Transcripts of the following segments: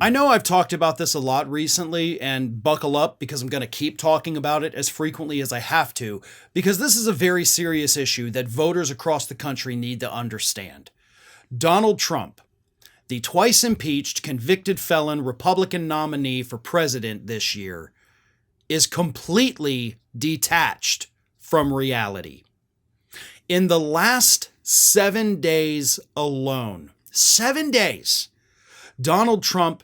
I know I've talked about this a lot recently, and buckle up because I'm going to keep talking about it as frequently as I have to, because this is a very serious issue that voters across the country need to understand. Donald Trump, the twice impeached, convicted felon Republican nominee for president this year, is completely detached from reality. In the last 7 days alone, 7 days, Donald Trump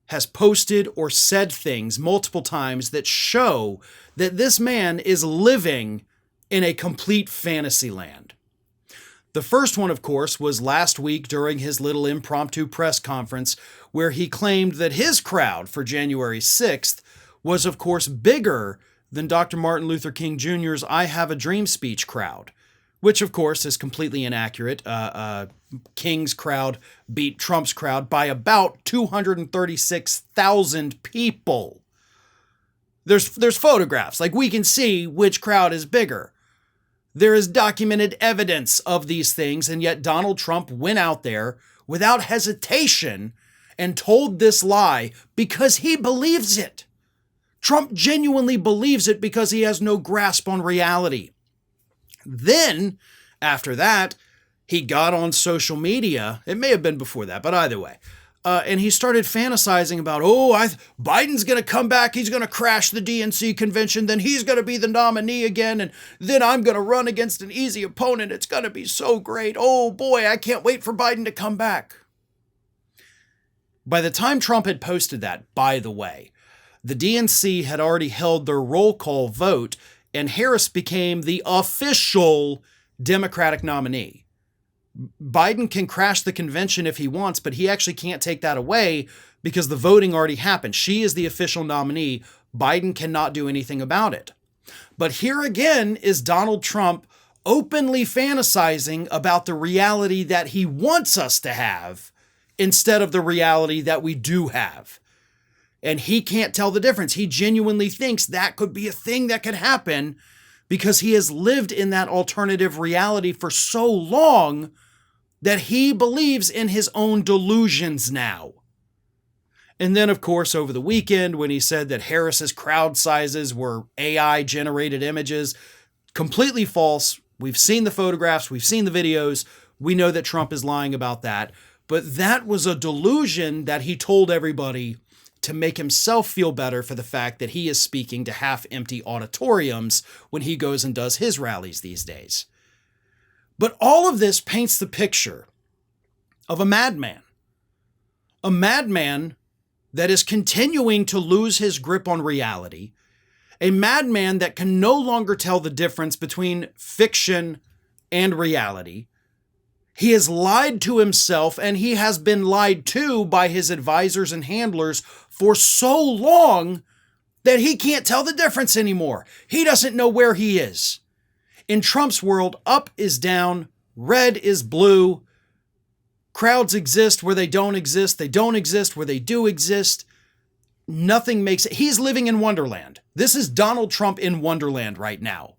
has posted or said things multiple times that show that this man is living in a complete fantasy land. The first one, of course, was last week during his little impromptu press conference where he claimed that his crowd for January 6th was, of course, bigger than Dr. Martin Luther King Jr.'s I Have a Dream speech crowd, which, of course, is completely inaccurate. King's crowd beat Trump's crowd by about 236,000 people. There's photographs. Like, we can see which crowd is bigger. There is documented evidence of these things, and yet Donald Trump went out there without hesitation and told this lie because he believes it. Trump genuinely believes it because he has no grasp on reality. Then, after that, he got on social media. It may have been before that, but either way. And he started fantasizing about, Biden's going to come back. He's going to crash the DNC convention. Then he's going to be the nominee again. And then I'm going to run against an easy opponent. It's going to be so great. Oh boy, I can't wait for Biden to come back. By the time Trump had posted that, by the way, the DNC had already held their roll call vote, and Harris became the official Democratic nominee. Biden can crash the convention if he wants, but he actually can't take that away because the voting already happened. She is the official nominee. Biden cannot do anything about it. But here again is Donald Trump openly fantasizing about the reality that he wants us to have instead of the reality that we do have. And he can't tell the difference. He genuinely thinks that could be a thing that could happen because he has lived in that alternative reality for so long that he believes in his own delusions now. And then, of course, over the weekend, when he said that Harris's crowd sizes were AI-generated images, completely false. We've seen the photographs. We've seen the videos. We know that Trump is lying about that. But that was a delusion that he told everybody to make himself feel better for the fact that he is speaking to half-empty auditoriums when he goes and does his rallies these days. But all of this paints the picture of a madman that is continuing to lose his grip on reality, a madman that can no longer tell the difference between fiction and reality. He has lied to himself, and he has been lied to by his advisors and handlers for so long that he can't tell the difference anymore. He doesn't know where he is. In Trump's world, up is down, red is blue. Crowds exist where they don't exist. They don't exist where they do exist. Nothing makes it. He's living in Wonderland. This is Donald Trump in Wonderland right now.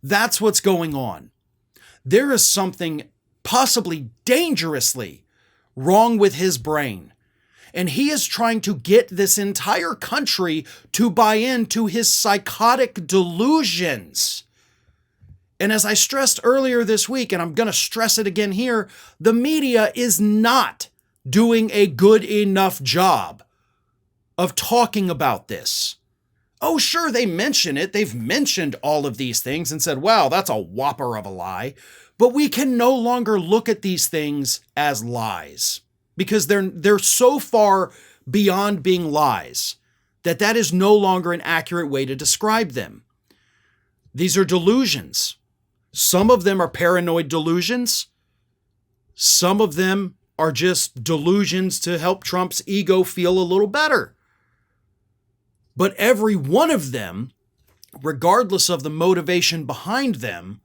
That's what's going on. There is something possibly dangerously wrong with his brain. And he is trying to get this entire country to buy into his psychotic delusions. And as I stressed earlier this week, and I'm going to stress it again here, the media is not doing a good enough job of talking about this. Oh, sure, they mention it. They've mentioned all of these things and said, wow, that's a whopper of a lie. But we can no longer look at these things as lies because they're so far beyond being lies that is no longer an accurate way to describe them. These are delusions. Some of them are paranoid delusions. Some of them are just delusions to help Trump's ego feel a little better. But every one of them, regardless of the motivation behind them,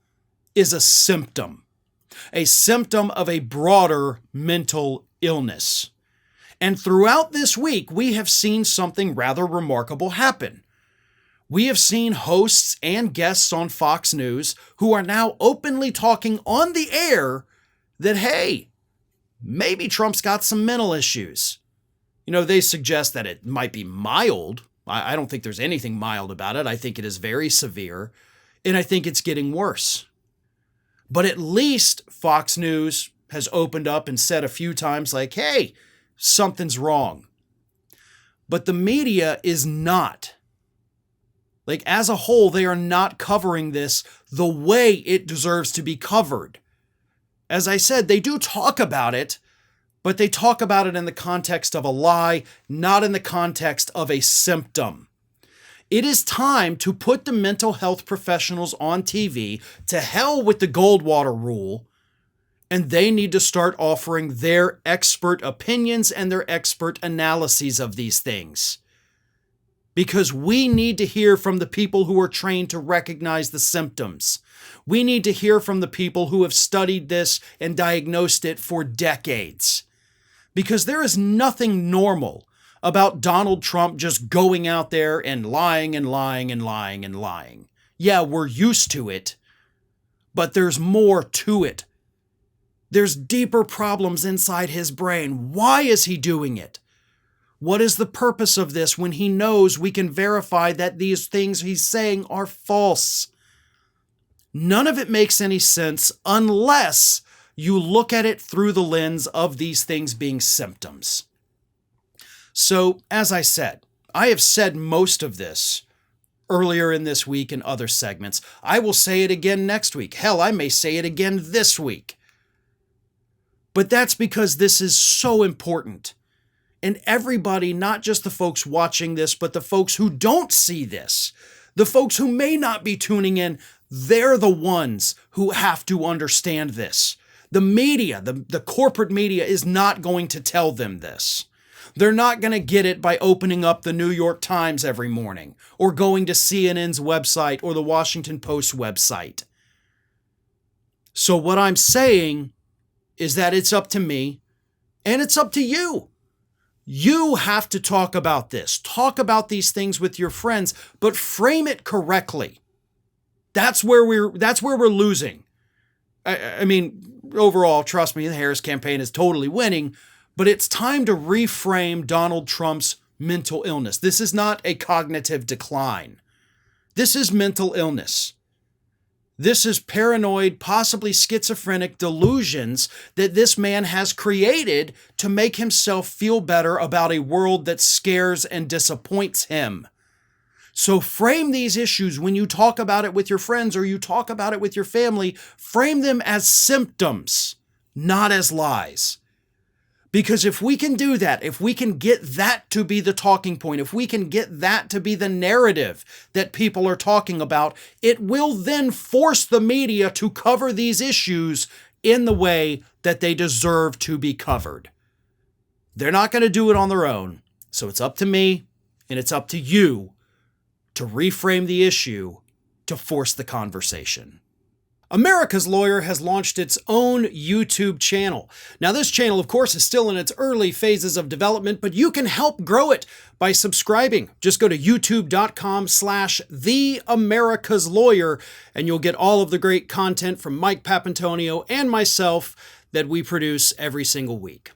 is a symptom of a broader mental illness. And throughout this week, we have seen something rather remarkable happen. We have seen hosts and guests on Fox News who are now openly talking on the air that, hey, maybe Trump's got some mental issues. They suggest that it might be mild. I don't think there's anything mild about it. I think it is very severe, and I think it's getting worse. But at least Fox News has opened up and said a few times like, hey, something's wrong. But the media is not. Like, as a whole, they are not covering this the way it deserves to be covered. As I said, they do talk about it, but they talk about it in the context of a lie, not in the context of a symptom. It is time to put the mental health professionals on TV. To hell with the Goldwater rule, and they need to start offering their expert opinions and their expert analyses of these things. Because we need to hear from the people who are trained to recognize the symptoms. We need to hear from the people who have studied this and diagnosed it for decades. Because there is nothing normal about Donald Trump just going out there and lying and lying and lying and lying. Yeah, we're used to it, but there's more to it. There's deeper problems inside his brain. Why is he doing it? What is the purpose of this when he knows we can verify that these things he's saying are false? None of it makes any sense unless you look at it through the lens of these things being symptoms. So, as I said, I have said most of this earlier in this week in other segments. I will say it again next week. Hell, I may say it again this week. But that's because this is so important. And everybody, not just the folks watching this, but the folks who don't see this, the folks who may not be tuning in, they're the ones who have to understand this. The media, the corporate media is not going to tell them this. They're not going to get it by opening up the New York Times every morning or going to CNN's website or the Washington Post website. So what I'm saying is that it's up to me and it's up to you. You have to talk about this. Talk about these things with your friends, but frame it correctly. That's where we're losing. I mean, overall, trust me, the Harris campaign is totally winning, but it's time to reframe Donald Trump's mental illness. This is not a cognitive decline. This is mental illness. This is paranoid, possibly schizophrenic delusions that this man has created to make himself feel better about a world that scares and disappoints him. So frame these issues when you talk about it with your friends or you talk about it with your family, frame them as symptoms, not as lies. Because if we can do that, if we can get that to be the talking point, if we can get that to be the narrative that people are talking about, it will then force the media to cover these issues in the way that they deserve to be covered. They're not going to do it on their own. So it's up to me and it's up to you to reframe the issue to force the conversation. America's Lawyer has launched its own YouTube channel. Now, this channel, of course, is still in its early phases of development, but you can help grow it by subscribing. Just go to youtube.com/TheAmericasLawyer, and you'll get all of the great content from Mike Papantonio and myself that we produce every single week.